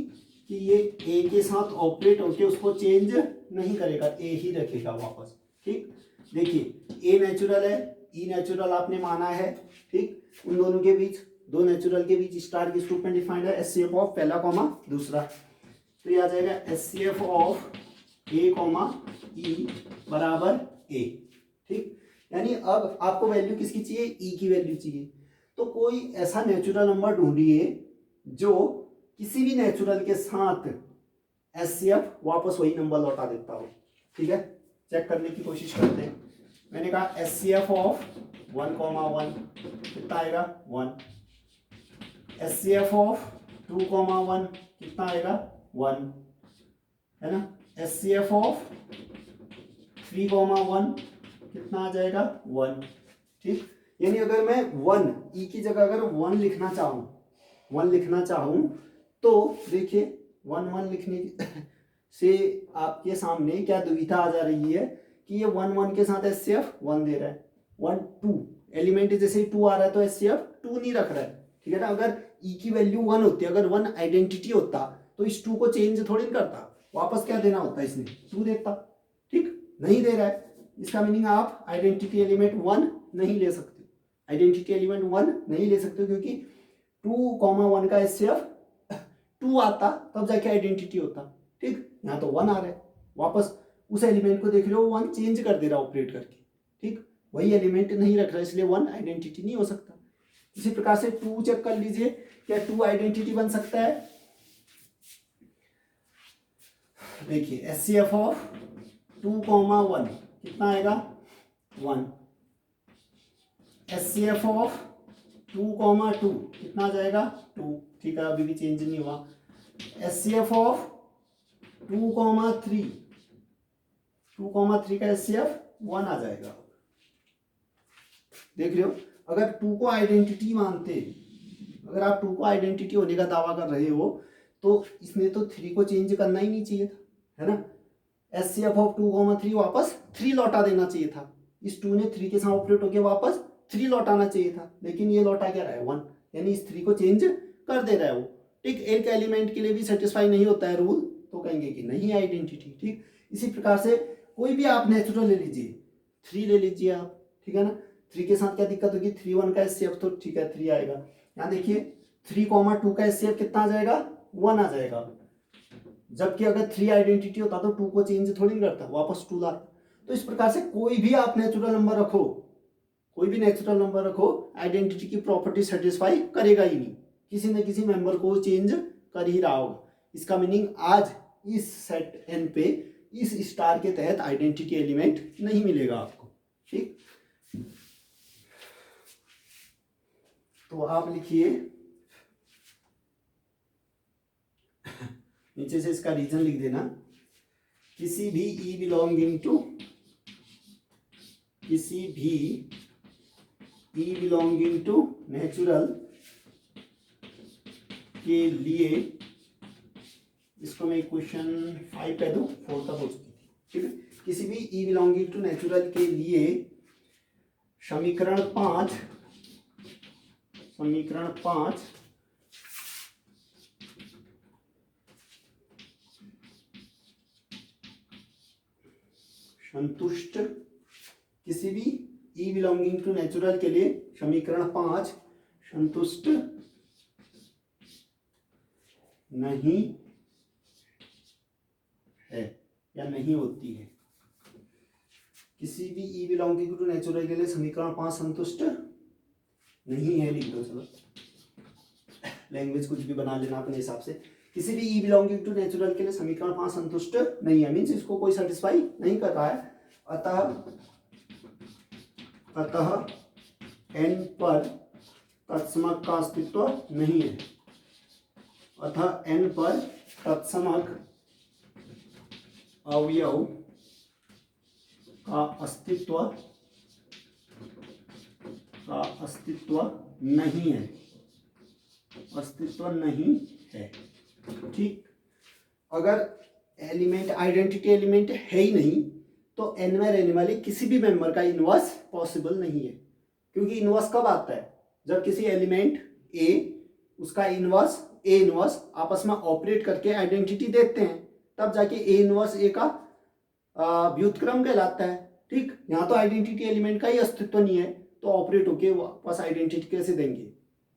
कि ये ए के साथ ऑपरेट होके उसको चेंज नहीं करेगा, ए ही रखेगा वापस। ठीक, देखिए ए नेचुरल है, ई नेचुरल आपने माना है। ठीक, उन दोनों के बीच, दो नेचुरल के बीच स्टार किस रूप में डिफाइंड है, एचसीएफ ऑफ पहला कॉमा दूसरा, तो ये आ जाएगा एचसीएफ ऑफ ए कॉमा ई बराबर ए। ठीक, यानी अब आपको वैल्यू किसकी चाहिए, ई की वैल्यू चाहिए। तो कोई ऐसा नेचुरल नंबर ढूंढिए जो किसी भी नेचुरल के साथ एचसीएफ वापस वही नंबर लौटा देता हो। ठीक है, चेक करने की कोशिश करते हैं। मैंने कहा एचसीएफ ऑफ 1,1 कितना आएगा 1, एचसीएफ ऑफ 2,1 कितना आएगा 1, है ना, एचसीएफ ऑफ 3,1 कितना आ जाएगा 1। ठीक, यानी अगर मैं 1 ई की जगह अगर 1 लिखना चाहूं तो देखिए 1 लिखने से आपके सामने क्या दुविधा आ जा रही है कि ये 1 के साथ एचसीएफ 1 दे रहा है, 1 2 एलिमेंट जैसे 2 आ रहा है तो एचसीएफ 2 नहीं रख रहा है। ठीक है ना, अगर ई की वैल्यू 1 होती, अगर 1 आइडेंटिटी होता तो इस 2 को चेंज थोड़ी करता, वापस क्या देना होता, इसने 2 देता। ठीक, नहीं दे रहा है, इसका मीनिंग आप आइडेंटिटी एलिमेंट 1 नहीं ले सकते, आइडेंटिटी एलिमेंट 1 नहीं ले सकते क्योंकि 2,1 का एचसीएफ 2 आता तब जाके आइडेंटिटी होता। ठीक, यहाँ तो 1 आ रहा है, वापस उस एलिमेंट को देख रहे हो 1 चेंज कर दे रहा ऑपरेट करके। ठीक, वही एलिमेंट नहीं रख रहा इसलिए 1 आइडेंटिटी नहीं हो सकता। इसी प्रकार से 2 चेक कर लीजिए, क्या 2 आइडेंटिटी बन सकता है। देखिए एचसीएफ ऑफ 2,1 कितना आएगा 1, एचसीएफ ऑफ 2,2 कितना आ जाएगा 2। ठीक है, अभी भी चेंज नहीं हुआ। एचसीएफ ऑफ 2,3 का एचसीएफ 1 आ जाएगा। देख रहे हो, अगर 2 को आइडेंटिटी मानते, अगर आप 2 को आइडेंटिटी होने का दावा कर रहे हो तो इसने तो 3 को चेंज करना ही नहीं चाहिए था, है ना। एचसीएफ ऑफ 2,3 वापस 3 लौटा देना चाहिए था, इस 2 ने 3 के साथ ऑपरेट होकर वापस 3 लौटाना चाहिए था, लेकिन ये लौटा क्या रहा है 1, यानी इस 3 को चेंज कर दे रहा है वो। ठीक, एक एलिमेंट के लिए भी सेटिस्फाई नहीं होता है रूल तो कहेंगे कि नहीं आइडेंटिटी। ठीक, इसी प्रकार से कोई भी आप नेचुरल ले लीजिए, 3 ले लीजिए आप, ठीक है ना, 3 के साथ क्या दिक्कत होगी, 3,1 का एचसीएफ तो ठीक है 3 आएगा। यहाँ देखिए 3,2 का एचसीएफ कितना आ जाएगा 1 आ जाएगा, जबकि अगर 3 आइडेंटिटी होता तो 2 को चेंज थोड़ी नहीं करता, वापस 2 लाता। तो इस प्रकार से कोई भी आप नेचुरल नंबर रखो, कोई भी नेचुरल नंबर रखो, आइडेंटिटी की प्रॉपर्टी सेटिस्फाई करेगा ही नहीं, किसी न किसी मेंबर को चेंज कर ही रहा होगा। इसका मीनिंग आज इस सेट एन पे इस स्टार के तहत आइडेंटिटी एलिमेंट नहीं मिलेगा आपको। ठीक, तो आप लिखिए नीचे से इसका रीजन लिख देना, किसी भी ई बिलोंगिंग टू नेचुरल के लिए, इसको मैं क्वेश्चन 5 कह दूं, 4 तक हो चुकी थी। ठीक है, किसी भी ई बिलोंगिंग टू नेचुरल के लिए समीकरण 5 संतुष्ट, किसी भी ई बिलोंगिंग टू नेचुरल के लिए समीकरण 5 संतुष्ट नहीं है या नहीं होती है। किसी भी ई बिलोंगिंग टू नेचुरल के लिए समीकरण 5 संतुष्ट नहीं है, लिख दो, चलो लैंग्वेज कुछ भी बना लेना अपने हिसाब से। किसी भी ई बिलोंगिंग टू नेचुरल के लिए समीकरण 5 संतुष्ट नहीं है, मीन्स इसको कोई सेटिस्फाई नहीं कर रहा है। अतः n पर तत्समक का अस्तित्व नहीं है। अतः n पर तत्समक अवयव का अस्तित्व नहीं है, अस्तित्व नहीं है। ठीक, अगर एलिमेंट आइडेंटिटी एलिमेंट है ही नहीं तो n में रहने वाले किसी भी मेंबर का इनवर्स पॉसिबल नहीं है, क्योंकि इनवर्स कब आता है, जब किसी एलिमेंट a उसका इनवर्स a इनवर्स आपस में ऑपरेट करके आइडेंटिटी देते हैं, तब जाके a इनवर्स a का व्युत्क्रम कहलाता है। ठीक, यहाँ तो आइडेंटिटी एलिमेंट का ही अस्तित्व नहीं है तो ऑपरेट होके वापस आइडेंटिटी कैसे देंगे,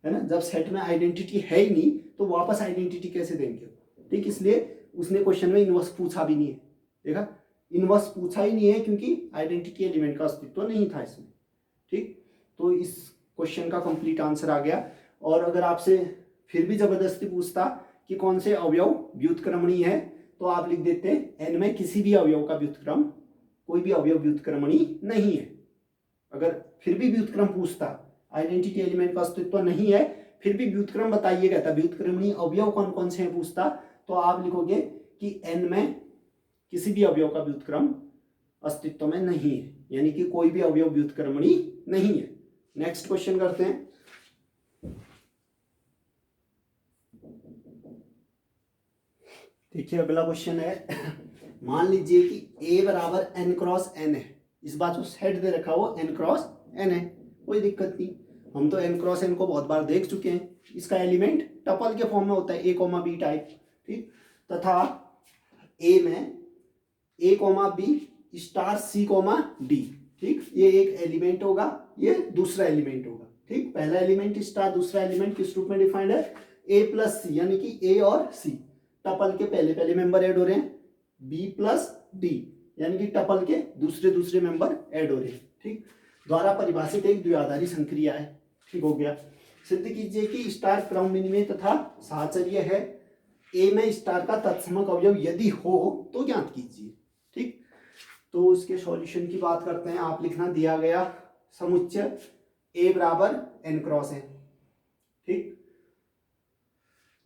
है ना। जब सेट में आइडेंटिटी है ही नहीं तो वापस आइडेंटिटी कैसे देंगे। ठीक, इसलिए उसने क्वेश्चन में इनवर्स पूछा भी नहीं है। देखा, इनवर्स पूछा ही नहीं है क्योंकि आइडेंटिटी एलिमेंट का अस्तित्व नहीं था इसमें। ठीक, तो इस क्वेश्चन का कंप्लीट आंसर आ गया। और अगर आपसे फिर भी जबरदस्ती पूछता कि कौन से अवयव व्युत्क्रमणीय है तो आप लिख देते n में किसी भी अवयव का व्युत्क्रम, कोई भी अवयव व्युत्क्रमणीय नहीं है। अगर फिर भी व्युत्क्रम पूछता, आइडेंटिटी एलिमेंट का अस्तित्व नहीं है, फिर भी व्युत्क्रम बताइएगा, तब व्युत्क्रमणीय अवयव कौन कौन से हैं पूछता, तो आप लिखोगे कि n में किसी भी अवयव का व्युत्क्रम अस्तित्व में नहीं है, यानी कि कोई भी अवयव व्युत्क्रमणीय नहीं है। नेक्स्ट क्वेश्चन करते हैं। देखिए अगला क्वेश्चन है, मान लीजिए कि a बराबर n क्रॉस n है। इस बात को सेट दे रखा हो n क्रॉस n है, कोई दिक्कत नहीं, हम तो n क्रॉस n को बहुत बार देख चुके हैं। इसका एलिमेंट टपल के फॉर्म में होता है a, b टाइप। ठीक, तथा a में a, b star c, d। ठीक, ये एक एलिमेंट होगा, ये दूसरा एलिमेंट होगा। ठीक, पहला एलिमेंट स्टार, दूसरा एलिमेंट किस रूप में डिफाइंड है, a प्लस सी, यानी कि a और c टपल के पहले पहले मेंबर ऐड हो रहे हैं, b प्लस d यानी कि टपल के दूसरे दूसरे मेंबर ऐड हो रहे हैं। ठीक, द्वारा परिभाषित एक द्विआधारी संक्रिया है। ठीक हो गया। सिद्ध कीजिए कि स्टार क्रम विनिमय तथा साहचर्य है, a में स्टार का तत्समक अवयव यदि हो तो ज्ञात कीजिए। ठीक, तो इसके सॉल्यूशन की बात करते हैं। आप लिखना, दिया गया समुच्चय a बराबर n क्रॉस n। ठीक,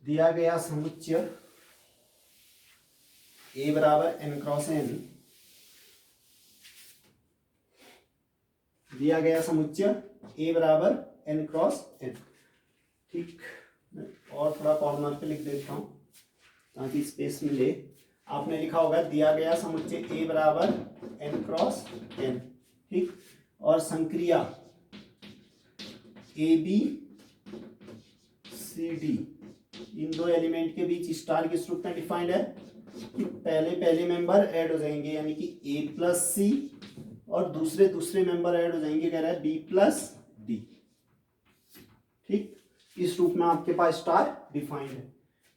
दिया गया समुच्चय a बराबर n क्रॉस n, दिया गया समुच्चय a बराबर n क्रॉस n। ठीक, और थोड़ा कॉर्नर पे लिख देता हूं ताकि स्पेस मिले। आपने लिखा होगा दिया गया समुच्चय a बराबर n क्रॉस n। ठीक, और संक्रिया ए बी सी डी, इन दो एलिमेंट के बीच स्टार किस रूप में डिफाइंड है कि पहले पहले मेंबर ऐड हो जाएंगे, यानी कि a प्लस सी, और दूसरे दूसरे मेंबर ऐड हो जाएंगे, कह रहा है b प्लस डी। ठीक, इस रूप में आपके पास स्टार डिफाइंड है।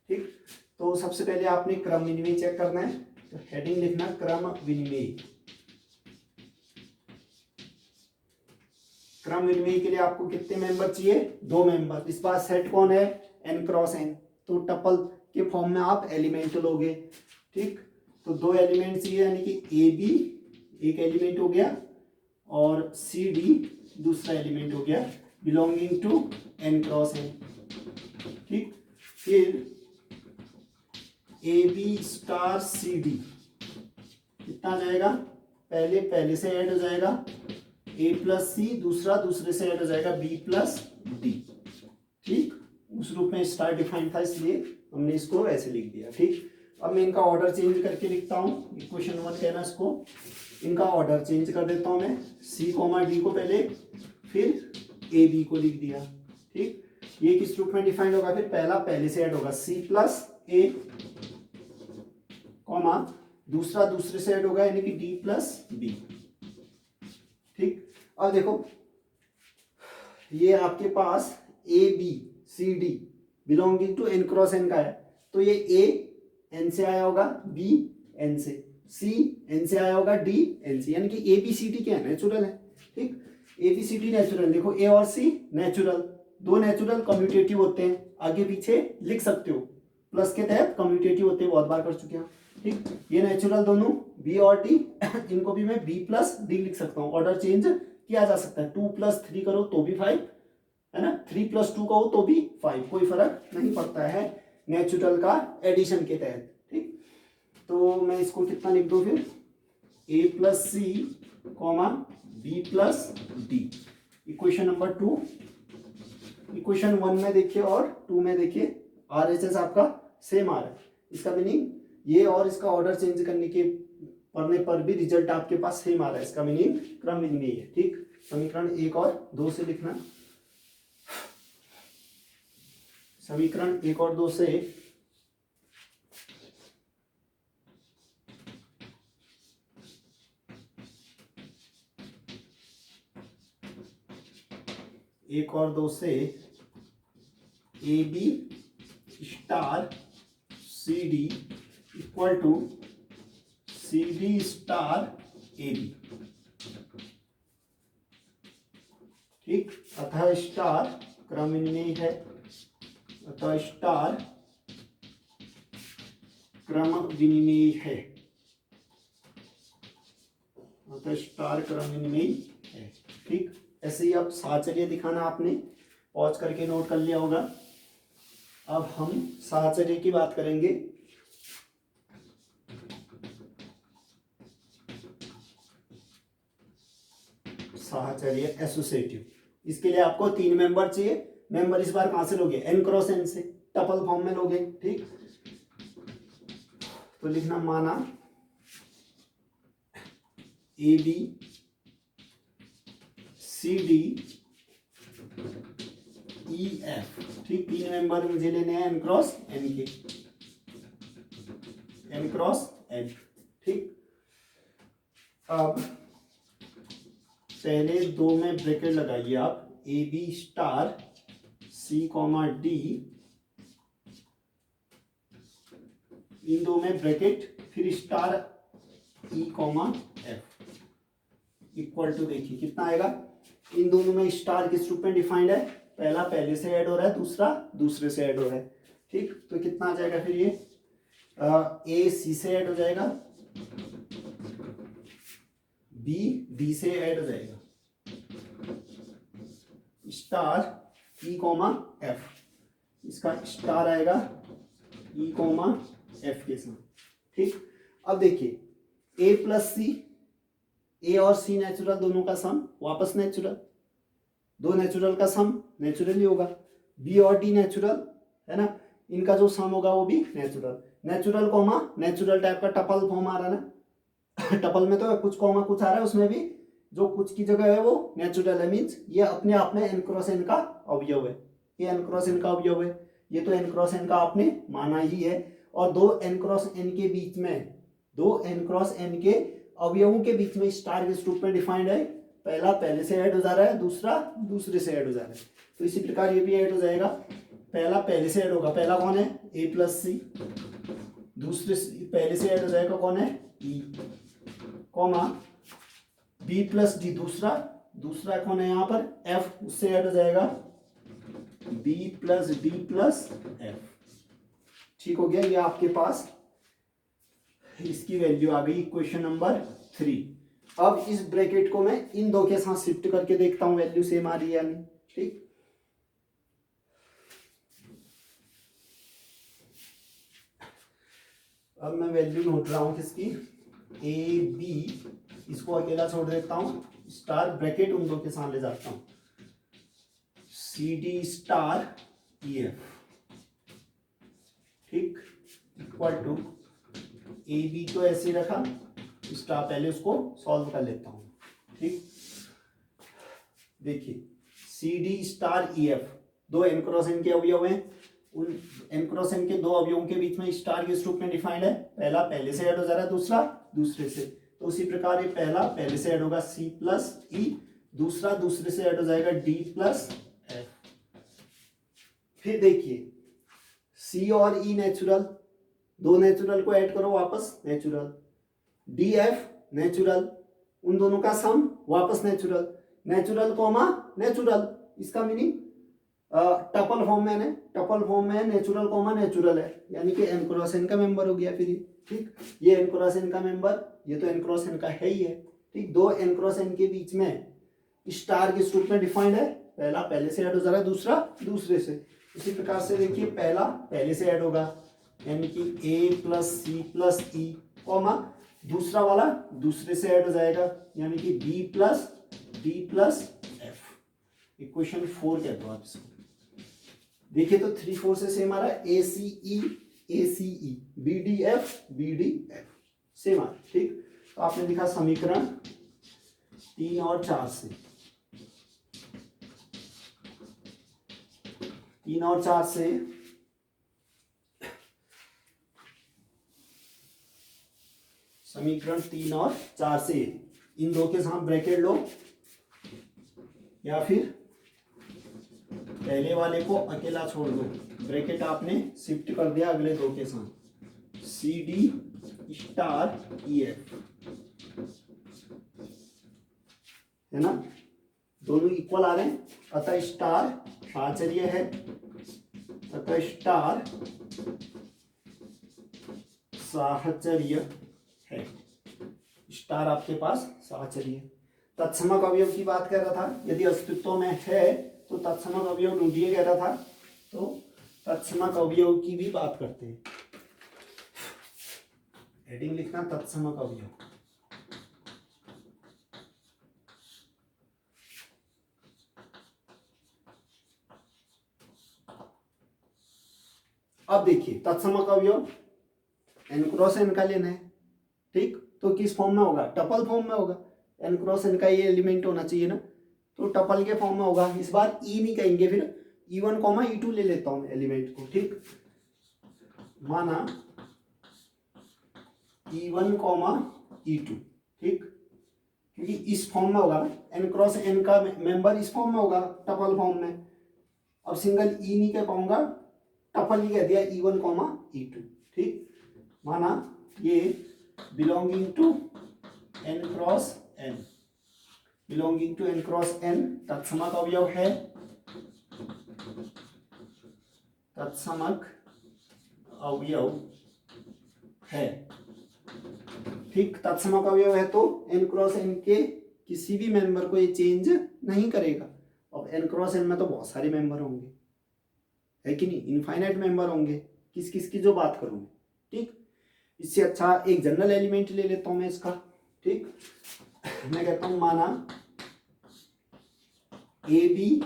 ठीक, तो सबसे पहले आपने क्रम विनिमय चेक करना है, तो हेडिंग लिखना क्रम विनिमय। क्रम विनिमय के लिए आपको कितने मेंबर चाहिए, 2 मेंबर। इस बार सेट कौन है, n क्रॉस n, तो टपल के फॉर्म में आप एलिमेंट लोगे। ठीक, तो 2 एलिमेंट चाहिए, यानी कि ए बी एक एलिमेंट हो गया और सी डी दूसरा एलिमेंट हो गया, belonging to n cross n। ठीक, फिर A B star C D कितना जाएगा, पहले पहले से ऐड हो जाएगा a प्लस सी, दूसरा दूसरे से ऐड हो जाएगा b प्लस डी। ठीक, उस रूप में स्टार डिफाइंड था इसलिए हमने इसको ऐसे लिख दिया। ठीक, अब मैं इनका ऑर्डर चेंज करके लिखता हूँ, इक्वेशन 1 कहना इसको, इनका ऑर्डर चेंज कर देता हूँ मैं, c, d को पहले, फिर a b को लिख दिया। ठीक, ये किस रूप में डिफाइंड होगा, फिर पहला पहले से ऐड होगा c प्लस a, दूसरा दूसरे से ऐड होगा यानी कि d प्लस b। ठीक, अब देखो ये आपके पास A B C D belonging to n cross n का है, तो ये a n से आया होगा, b n से, c n से आया होगा, d n से, यानी कि ए बी सी डी क्या है, नेचुरल है। ठीक, A B C D natural, देखो a और c नेचुरल, 2 नेचुरल कम्यूटेटिव होते हैं, आगे पीछे लिख सकते हो। प्लस के तहत कम्यूटेटिव होते हैं, बहुत बार कर चुके हैं, ठीक। ये नेचुरल दोनों बी और टी, इनको भी मैं बी प्लस डी लिख सकता हूँ, ऑर्डर चेंज किया जा सकता है, 2+3 करो तो भी 5 है ना, 3+2 कहो तो भी 5, कोई फर्क नहीं पड़ता है नेचुरल का एडिशन के तहत, ठीक। तो मैं इसको कितना लिख दूं फिर, a+c, b+d, equation number 2। Equation 1 में देखिए और 2 में देखिए RHS आपका सेम आ रहा है, इसका मीनिंग ये और इसका ऑर्डर चेंज करने के पढ़ने पर भी रिजल्ट आपके पास सेम आ रहा है, इसका मीनिंग क्रम विनिमेय है, ठीक। समीकरण 1 और 2 से लिखना, समीकरण 1 और 2 से एक और 2 से AB star CD equal to CD star AB, ठीक। अतः स्टार क्रम विनिमेय है, अतः स्टार क्रम विनिमेय है, अतः स्टार क्रम विनिमेय है, ठीक। ऐसे ही अब साहचर्य दिखाना, आपने पॉज करके नोट कर लिया होगा। अब हम साहचर्य की बात करेंगे। साहचर्य एसोसिएटिव, इसके लिए आपको 3 मेंबर चाहिए। मेंबर इस बार कहां से लोगे, n क्रॉस n से, टपल फॉर्म में लोगे, ठीक। तो लिखना, माना AB CD EF, ठीक। 3 मेंबर मुझे लेने हैं n क्रॉस n के, n क्रॉस n, ठीक। अब पहले 2 में ब्रैकेट लगाइए आप, AB स्टार C, D, इन 2 में ब्रैकेट, फिर star E, F equal to, देखिए कितना आएगा। इन दोनों में स्टार किस रूप में डिफाइंड है, पहला पहले से ऐड हो रहा है, दूसरा दूसरे से ऐड हो रहा है, ठीक। तो कितना आ जाएगा फिर ये, A C से ऐड हो जाएगा, B D से ऐड हो जाएगा, स्टार E, F, इसका स्टार आएगा E, F के साथ, ठीक। अब देखिए A+C, A और C नेचुरल, दोनों का सम वापस नेचुरल, 2 नेचुरल का सम नेचुरल ही होगा, B और D नेचुरल है ना, इनका जो सम होगा वो भी natural, natural comma natural type का टपल फॉर्म आ रहा है ना टपल में तो कुछ कॉमा कुछ आ रहा है, उसमें भी जो कुछ की जगह है वो नेचुरल है, मीन्स ये अपने आप में n क्रॉस n का अवयव है, ये n क्रॉस n का अवयव है, ये तो n क्रॉस n का आपने माना ही है। और 2 n क्रॉस n के बीच में, 2 n क्रॉस n के अवयवों के बीच में स्टार किस रूप में डिफाइंड है, पहला पहले से ऐड हो जा रहा है, दूसरा दूसरे से ऐड हो जा रहा है, तो इसी प्रकार ये भी ऐड हो जाएगा, पहला पहले से ऐड होगा, पहला कौन है A+C, दूसरे पहले से ऐड हो जाएगा कौन है E, B+D, दूसरा कौन है यहाँ पर F, उससे ऐड हो जाएगा B+D+F, ठीक हो गया। ये आपके पास इसकी वैल्यू आ गई, क्वेश्चन नंबर 3। अब इस ब्रैकेट को मैं इन 2 के साथ शिफ्ट करके देखता हूं वैल्यू सेम आ रही है या नहीं, ठीक। अब मैं वैल्यू नोट रहा हूं किसकी, AB, इसको अकेला छोड़ देता हूं, स्टार ब्रैकेट उन 2 के साथ ले जाता हूं, CD स्टार EF, ठीक, इक्वल टू AB तो ऐसे रखा, स्टार पहले उसको सॉल्व कर लेता हूं, ठीक। देखिए CD star EF, 2 n cross n के अवयव हैं, उन n क्रॉस n के 2 अवयवों के बीच में स्टार किस रूप में डिफाइंड है, पहला पहले से ऐड हो जा रहा है, दूसरा दूसरे से, तो उसी प्रकार ये पहला पहले से ऐड होगा C+E, दूसरा दूसरे से ऐड हो जाएगा D+F। फिर देखिए C और E नेचुरल, 2 नेचुरल को ऐड करो वापस नेचुरल, DF नेचुरल, उन दोनों का सम वापस नेचुरल, नेचुरल कॉमा नेचुरल, इसका मीनिंग टपल फॉर्म में है, टपल फॉर्म में नेचुरल कॉमा नेचुरल है, यानी कि n क्रॉस n का मेंबर हो गया फिर ये, ठीक। ये n क्रॉस n का मेंबर, ये तो n क्रॉस n का है ही है, ठीक। दो n क्रॉस n के बीच में स्टार किस रूप में डिफाइंड है, पहला पहले से ऐड हो जा रहा है, दूसरा दूसरे से। इसी प्रकार से देखिए पहला पहले से ऐड होगा, यानी कि a plus C plus E, comma दूसरा वाला दूसरे से ऐड हो जाएगा, यानी कि b प्लस f। इक्वेशन 4 कहते हो आप इसको। देखिए तो 3 4 से सेम आ रहा है, ACE BDF सेम आ रहा है, ठीक। तो आपने लिखा समीकरण 3 और 4 से, 3 और 4 से समीकरण 3 और 4 से इन दो के साथ ब्रैकेट लो, या फिर पहले वाले को अकेला छोड़ दो, ब्रैकेट आपने शिफ्ट कर दिया अगले दो के साथ, CD स्टार EF, है ना, दोनों इक्वल आ रहे हैं, अतः स्टार साहचर्य है, अतः स्टार साहचर्य है, स्टार आपके पास साहचर्य। तत्समक अवयव की बात कर रहा था, यदि अस्तित्व में है तो तत्समक अवयव ढूंढिए कह रहा था, तो तत्समक अवयव की भी बात करते हैं। हेडिंग लिखना तत्समक अवयव। अब देखिए तत्समक अवयव n क्रॉस n का लेना है, ठीक। तो किस फॉर्म में होगा, टपल फॉर्म में होगा, n क्रॉस n का ये एलिमेंट होना चाहिए ना, तो टपल के फॉर्म में होगा। इस बार ई नहीं कहेंगे, फिर E1 E2 ले लेता हूं एलिमेंट को, ठीक। माना E1 E2, ठीक, क्योंकि इस फॉर्म में होगा ना, n क्रॉस n का मेंबर इस फॉर्म में होगा टपल फॉर्म में। अब सिंगल ई नहीं कह पाऊंगा, टपल ही कह दिया E1 E2, ठीक। माना ये belonging to n cross n, belonging to n cross n तत्समक अवयव है, तत्समक अवयव है, ठीक। तत्समक अवयव है तो n क्रॉस n के किसी भी मेंबर को ये चेंज नहीं करेगा। अब n क्रॉस n में तो बहुत सारे मेंबर होंगे, है कि नहीं, इनफाइनाइट मेंबर होंगे, किस किस की जो बात करूंगी, ठीक। इससे अच्छा एक जनरल एलिमेंट ले लेता हूं मैं इसका, ठीक। मैं कहता हूं माना AB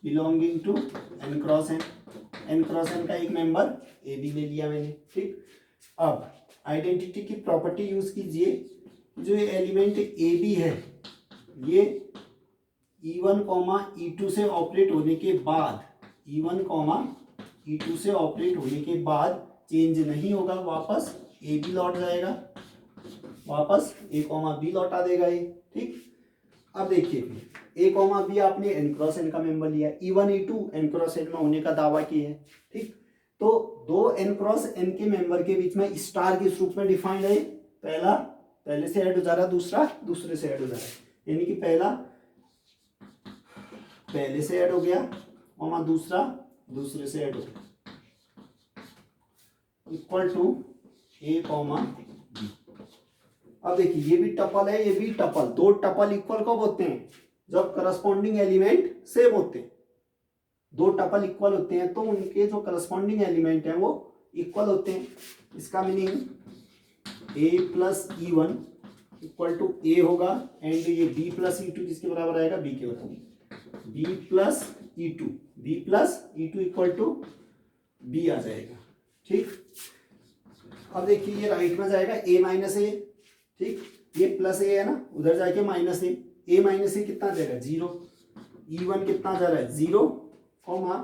belonging to n cross n का एक मेंबर AB ले लिया मैंने, ठीक। अब आइडेंटिटी की प्रॉपर्टी यूज कीजिए, जो ये एलिमेंट AB है ये E1 E2 से ऑपरेट होने के बाद, E1 E2 से ऑपरेट होने के बाद चेंज नहीं होगा, वापस AB लौट जाएगा, वापस A B लौटा देगा ये, ठीक। अब देखिए A B आपने n क्रॉस n का मेंबर लिया, E1 E2 n cross n में होने का दावा किया है, ठीक। तो दो n क्रॉस n के मेंबर के बीच में स्टार किस रूप में डिफाइंड है, पहला पहले से ऐड हो जा रहा है, दूसरा दूसरे से ऐड हो जा रहा है, यानी कि पहला पहले से ऐड हो गया, और दूसरा दूसरे से ऐड हो गया, इक्वल टू A B। अब देखिए ये भी टपल है, ये भी टपल, दो टपल इक्वल कब होते हैं, जब करस्पॉन्डिंग एलिमेंट सेम होते हैं। दो टपल इक्वल होते हैं तो उनके जो करस्पॉन्डिंग एलिमेंट हैं वो इक्वल होते हैं। इसका meaning A plus E1 equal to A होगा, एंड ये B प्लस E2 किसके बराबर आएगा, B के बराबर, B plus E2 equal to B आ जाएगा, ठीक। अब देखिए ये राइट में जाएगा A माइनस A, ठीक, ये प्लस A है ना, उधर जाके माइनस A माइनस A कितना जाएगा 0, E1 कितना जा रहा है 0, कॉमा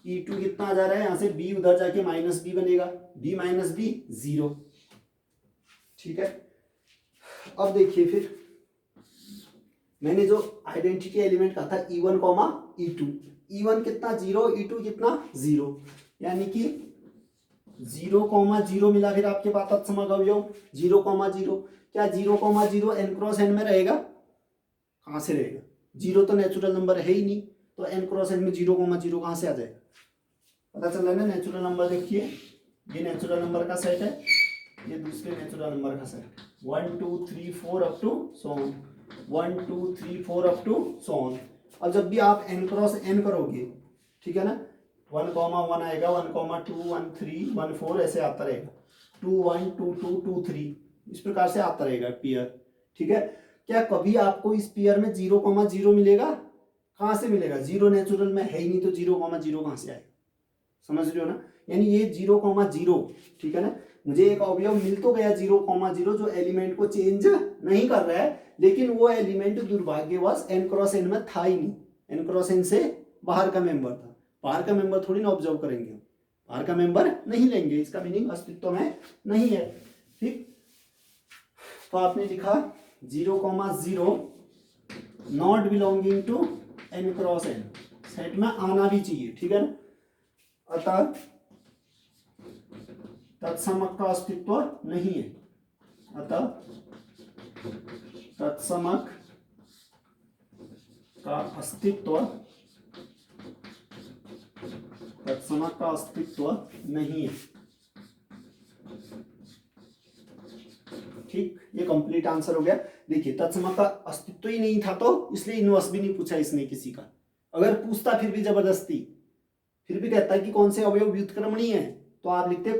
E2 कितना जा रहा है यहाँ से B, उधर जाके माइनस B बनेगा, B माइनस B 0, ठीक है। अब देखिए फिर मैंने जो आइडेंटिटी एलिमेंट कहा था E1 E2, E1 कितना 0, E2 कितना 0, यानी कि 0, मिला फिर आपके पास तत्समक अवयव 0, क्या 0, n क्रॉस n में रहेगा, कहां से रहेगा, 0 तो नेचुरल नंबर है ही नहीं, तो n क्रॉस n में 0,0 कहाँ से आ जाएगा? पता चल रहा है ना। नेचुरल नंबर देखिए, ये नेचुरल नंबर का सेट है, ये दूसरे नेचुरल नंबर का set, 1 2 3 4 up to so on, 1 2 3 4 up to so on. अब जब भी आप n क्रॉस n करोगे, ठीक है ना, 1,1 आएगा, 1,2 1 3 1 4 ऐसे आता रहेगा, 2 1 2 2 2 3 इस प्रकार से आता रहेगा पेयर, ठीक है। क्या कभी आपको इस पेयर में 0,0 मिलेगा? कहाँ से मिलेगा? 0 नेचुरल में है ही नहीं, तो 0,0 कहाँ से आएगा? समझ रहे हो ना। यानी ये 0,0, ठीक है ना, मुझे एक अवयव मिल तो गया 0,0 जो एलिमेंट को चेंज नहीं कर रहा है, लेकिन वो एलिमेंट दुर्भाग्यवश n क्रॉस n में था ही नहीं, n क्रॉस n से बाहर का मेंबर था। बाहर का मेंबर थोड़ी ना ऑब्जर्व करेंगे, बाहर का मेंबर नहीं लेंगे, इसका मीनिंग अस्तित्व में नहीं है, ठीक। तो आपने लिखा 0,0 not belonging to n cross n, set में आना भी चाहिए, ठीक है ना। अतः तत्समक का अस्तित्व नहीं है, अतः तत्समक का अस्तित्व, तत्समक का अस्तित्व नहीं है, ठीक। ये कंप्लीट आंसर हो गया। देखिए तत्समक का अस्तित्व ही नहीं था, तो इसलिए इनवर्स भी नहीं पूछा इसने किसी का। अगर पूछता फिर भी जबरदस्ती, फिर भी कहता है कि कौन से अवयव व्युत्क्रमणीय है, तो आप लिखते